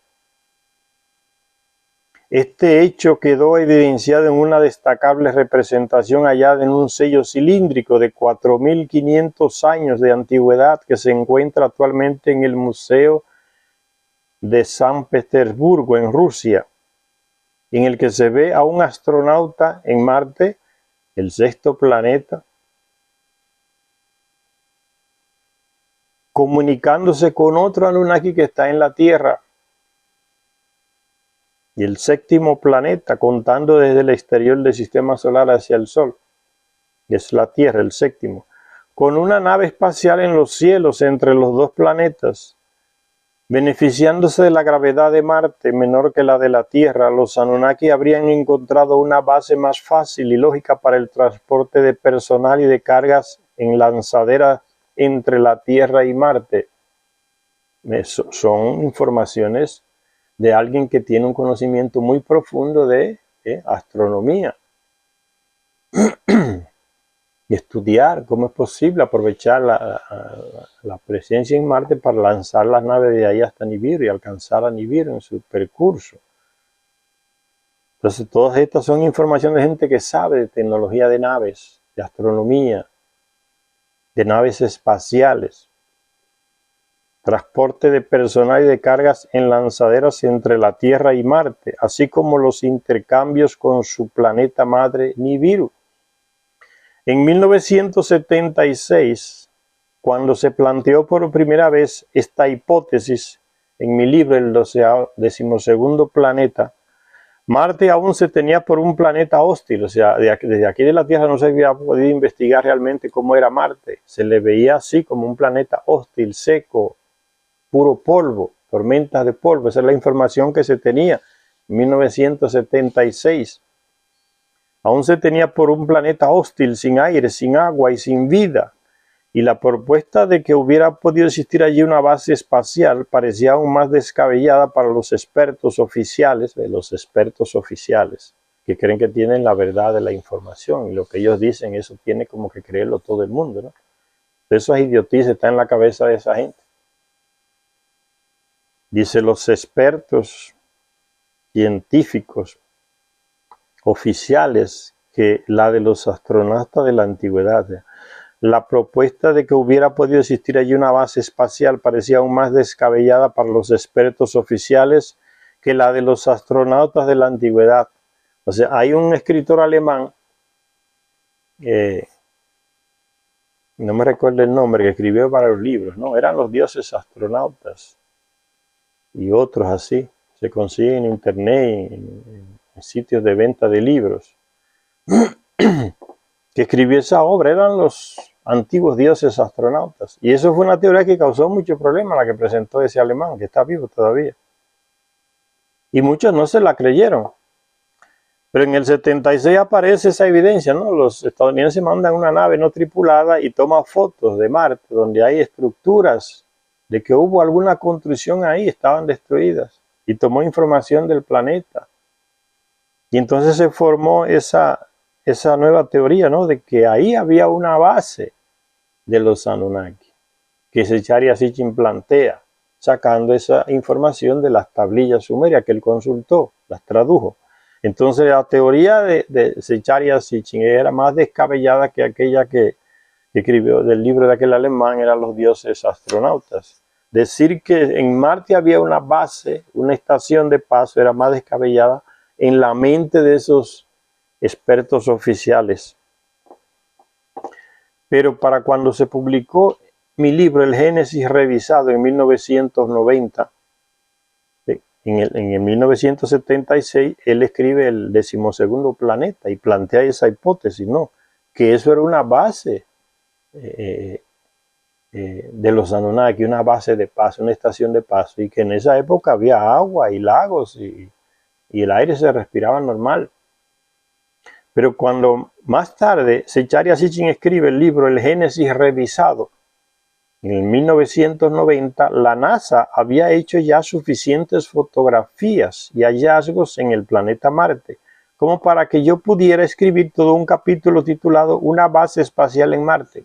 Este hecho quedó evidenciado en una destacable representación hallada en un sello cilíndrico de 4500 años de antigüedad que se encuentra actualmente en el Museo de San Petersburgo, en Rusia, en el que se ve a un astronauta en Marte, el sexto planeta, comunicándose con otro Anunnaki que está en la Tierra. Y el séptimo planeta, contando desde el exterior del sistema solar hacia el Sol, es la Tierra, el séptimo, con una nave espacial en los cielos entre los dos planetas, Beneficiándose de la gravedad de Marte menor que la de la Tierra, los Anunnaki habrían encontrado una base más fácil y lógica para el transporte de personal y de cargas en lanzaderas entre la Tierra y Marte. Son informaciones de alguien que tiene un conocimiento muy profundo de astronomía. Y estudiar cómo es posible aprovechar la presencia en Marte para lanzar las naves de ahí hasta Nibiru y alcanzar a Nibiru en su percurso. Entonces, todas estas son informaciones de gente que sabe de tecnología de naves, de astronomía, de naves espaciales, transporte de personal y de cargas en lanzaderas entre la Tierra y Marte, así como los intercambios con su planeta madre Nibiru. En 1976, cuando se planteó por primera vez esta hipótesis en mi libro El 12º planeta, Marte aún se tenía por un planeta hostil, o sea, desde aquí de la Tierra no se había podido investigar realmente cómo era Marte. Se le veía así como un planeta hostil, seco, puro polvo, tormentas de polvo. Esa es la información que se tenía en 1976. Aún se tenía por un planeta hostil, sin aire, sin agua y sin vida. Y la propuesta de que hubiera podido existir allí una base espacial parecía aún más descabellada para los expertos oficiales, que creen que tienen la verdad de la información. Y lo que ellos dicen, eso tiene como que creerlo todo el mundo, ¿no? Eso es idiotice, está en la cabeza de esa gente. Dice, los expertos científicos oficiales que la de los astronautas de la antigüedad. La propuesta de que hubiera podido existir allí una base espacial parecía aún más descabellada para los expertos oficiales que la de los astronautas de la antigüedad. O sea, hay un escritor alemán, no me recuerdo el nombre, que escribió varios libros, ¿no? Eran los dioses astronautas y otros así. Se consiguen en internet, en sitios de venta de libros. Que escribió esa obra, eran los antiguos dioses astronautas. Y eso fue una teoría que causó mucho problema, la que presentó ese alemán, que está vivo todavía. Y muchos no se la creyeron. Pero en el 76 aparece esa evidencia, ¿no? Los estadounidenses mandan una nave no tripulada y toma fotos de Marte, donde hay estructuras de que hubo alguna construcción ahí, estaban destruidas. Y tomó información del planeta. Y entonces se formó esa nueva teoría, ¿no? De que ahí había una base de los Anunnaki, que Zecharia Sitchin plantea, sacando esa información de las tablillas sumerias que él consultó, las tradujo. Entonces la teoría de Zecharia Sitchin era más descabellada que aquella que escribió del libro de aquel alemán, eran los dioses astronautas. Decir que en Marte había una base, una estación de paso, era más descabellada en la mente de esos expertos oficiales. Pero para cuando se publicó mi libro El Génesis revisado en 1990, en el 1976 él escribe el 12º planeta y plantea esa hipótesis, ¿no? Que eso era una base de los Anunnaki, una base de paso, una estación de paso, y que en esa época había agua y lagos y el aire se respiraba normal. Pero cuando más tarde Zecharia Sitchin escribe el libro El Génesis revisado, en 1990, la NASA había hecho ya suficientes fotografías y hallazgos en el planeta Marte, como para que yo pudiera escribir todo un capítulo titulado Una base espacial en Marte.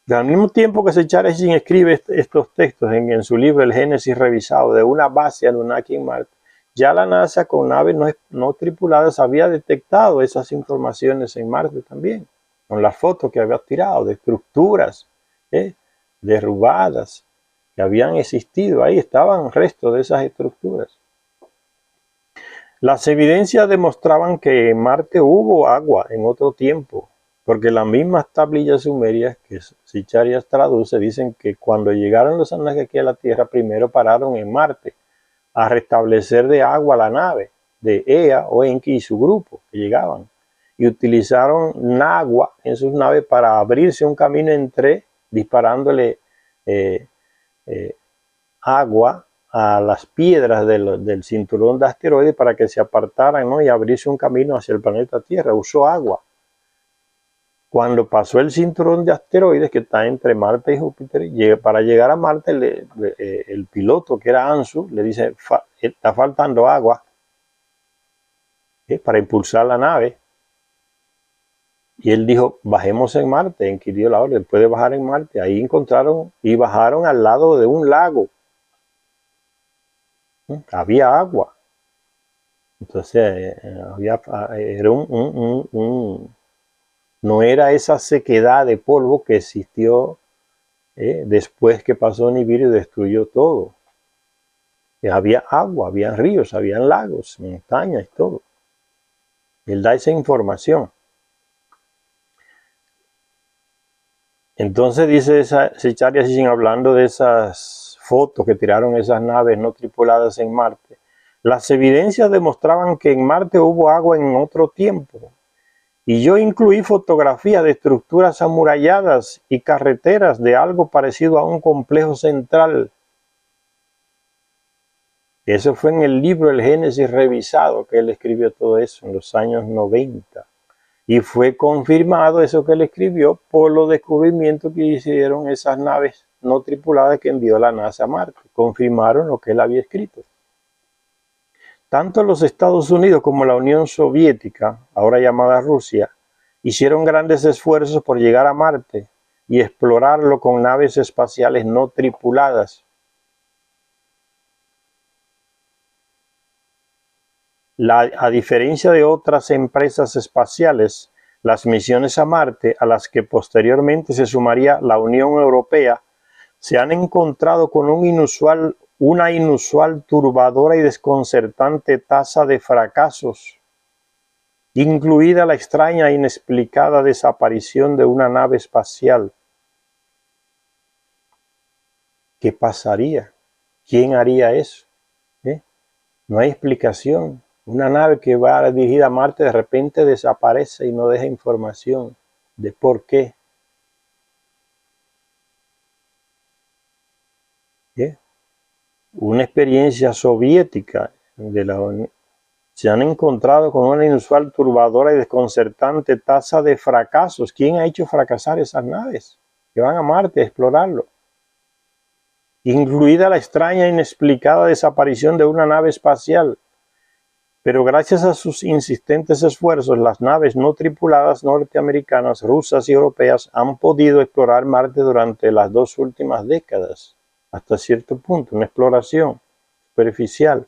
Y al mismo tiempo que Zecharia Sitchin escribe estos textos en su libro El Génesis revisado de una base Anunnaki en Marte, ya la NASA con naves no tripuladas había detectado esas informaciones en Marte también, con las fotos que había tirado de estructuras derrubadas que habían existido. Ahí estaban restos de esas estructuras. Las evidencias demostraban que en Marte hubo agua en otro tiempo, porque las mismas tablillas sumerias que Zecharia traduce dicen que cuando llegaron los Anunnaki aquí a la Tierra, primero pararon en Marte a restablecer de agua la nave de Ea o Enki y su grupo que llegaban, y utilizaron agua en sus naves para abrirse un camino disparándole agua a las piedras del cinturón de asteroides para que se apartaran, ¿no? Y abrirse un camino hacia el planeta Tierra. Usó agua. Cuando pasó el cinturón de asteroides que está entre Marte y Júpiter, para llegar a Marte, el piloto, que era Anzu, le dice, está faltando agua para impulsar la nave. Y él dijo, bajemos en Marte, inquirió la orden, puede bajar en Marte. Ahí encontraron y bajaron al lado de un lago. Había agua. Entonces, era no era esa sequedad de polvo que existió después que pasó Nibiru y destruyó todo. Había agua, había ríos, había lagos, montañas y todo. Él da esa información. Entonces dice Zecharia Sitchin, hablando de esas fotos que tiraron esas naves no tripuladas en Marte. Las evidencias demostraban que en Marte hubo agua en otro tiempo. Y yo incluí fotografías de estructuras amuralladas y carreteras de algo parecido a un complejo central. Eso fue en el libro El Génesis Revisado, que él escribió todo eso en los años 90. Y fue confirmado eso que él escribió por los descubrimientos que hicieron esas naves no tripuladas que envió la NASA a Marte. Confirmaron lo que él había escrito. Tanto los Estados Unidos como la Unión Soviética, ahora llamada Rusia, hicieron grandes esfuerzos por llegar a Marte y explorarlo con naves espaciales no tripuladas. A diferencia de otras empresas espaciales, las misiones a Marte, a las que posteriormente se sumaría la Unión Europea, se han encontrado con una inusual, turbadora y desconcertante tasa de fracasos, incluida la extraña e inexplicada desaparición de una nave espacial. ¿Qué pasaría? ¿Quién haría eso? No hay explicación. Una nave que va dirigida a Marte de repente desaparece y no deja información de por qué. Una experiencia soviética se han encontrado con una inusual, turbadora y desconcertante tasa de fracasos. ¿Quién ha hecho fracasar esas naves que van a Marte a explorarlo? Incluida la extraña e inexplicada desaparición de una nave espacial. Pero gracias a sus insistentes esfuerzos, las naves no tripuladas norteamericanas, rusas y europeas han podido explorar Marte durante las 2 últimas décadas, hasta cierto punto, una exploración superficial.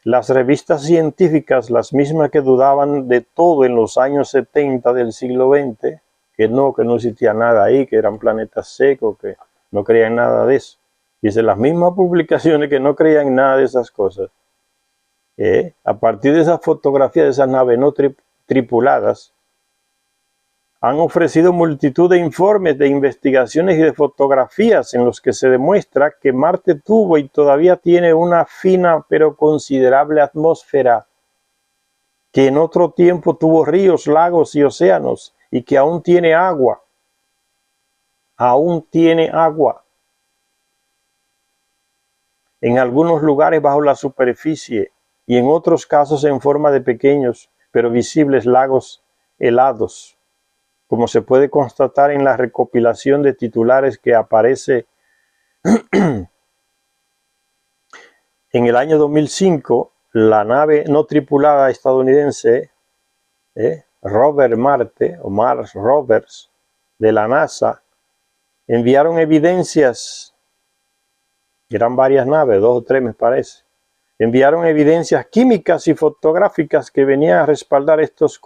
Las revistas científicas, las mismas que dudaban de todo en los años 70 del siglo XX, que no existía nada ahí, que eran planetas secos, que no creían nada de eso. Dice, las mismas publicaciones que no creían nada de esas cosas. A partir de esas fotografías de esas naves no tripuladas, han ofrecido multitud de informes, de investigaciones y de fotografías en los que se demuestra que Marte tuvo y todavía tiene una fina pero considerable atmósfera, que en otro tiempo tuvo ríos, lagos y océanos y que aún tiene agua. Aún tiene agua. En algunos lugares bajo la superficie y en otros casos en forma de pequeños pero visibles lagos helados, como se puede constatar en la recopilación de titulares que aparece en el año 2005, la nave no tripulada estadounidense Rover Marte o Mars Rovers de la NASA enviaron evidencias, eran varias naves, 2 o 3 me parece, enviaron evidencias químicas y fotográficas que venían a respaldar estas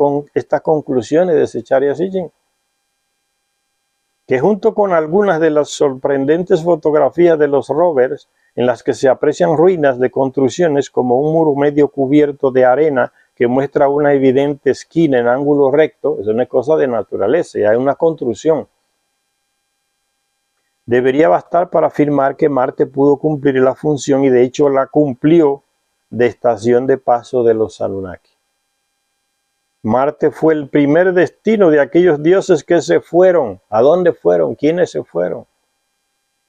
conclusiones de Zecharia Sitchin, que junto con algunas de las sorprendentes fotografías de los rovers, en las que se aprecian ruinas de construcciones como un muro medio cubierto de arena que muestra una evidente esquina en ángulo recto, eso no es cosa de naturaleza, hay una construcción. Debería bastar para afirmar que Marte pudo cumplir la función y de hecho la cumplió de estación de paso de los Anunnaki. Marte fue el primer destino de aquellos dioses que se fueron. ¿A dónde fueron? ¿Quiénes se fueron?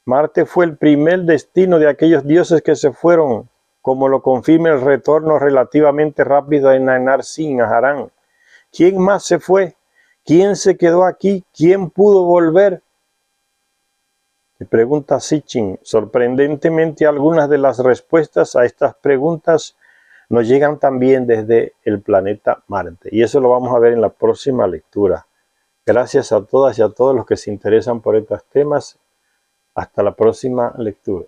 Marte fue el primer destino de aquellos dioses que se fueron, como lo confirma el retorno relativamente rápido de Nanar Sin a Harán. ¿Quién más se fue? ¿Quién se quedó aquí? ¿Quién pudo volver? Se pregunta Sitchin. Sorprendentemente, algunas de las respuestas a estas preguntas nos llegan también desde el planeta Marte. Y eso lo vamos a ver en la próxima lectura. Gracias a todas y a todos los que se interesan por estos temas. Hasta la próxima lectura.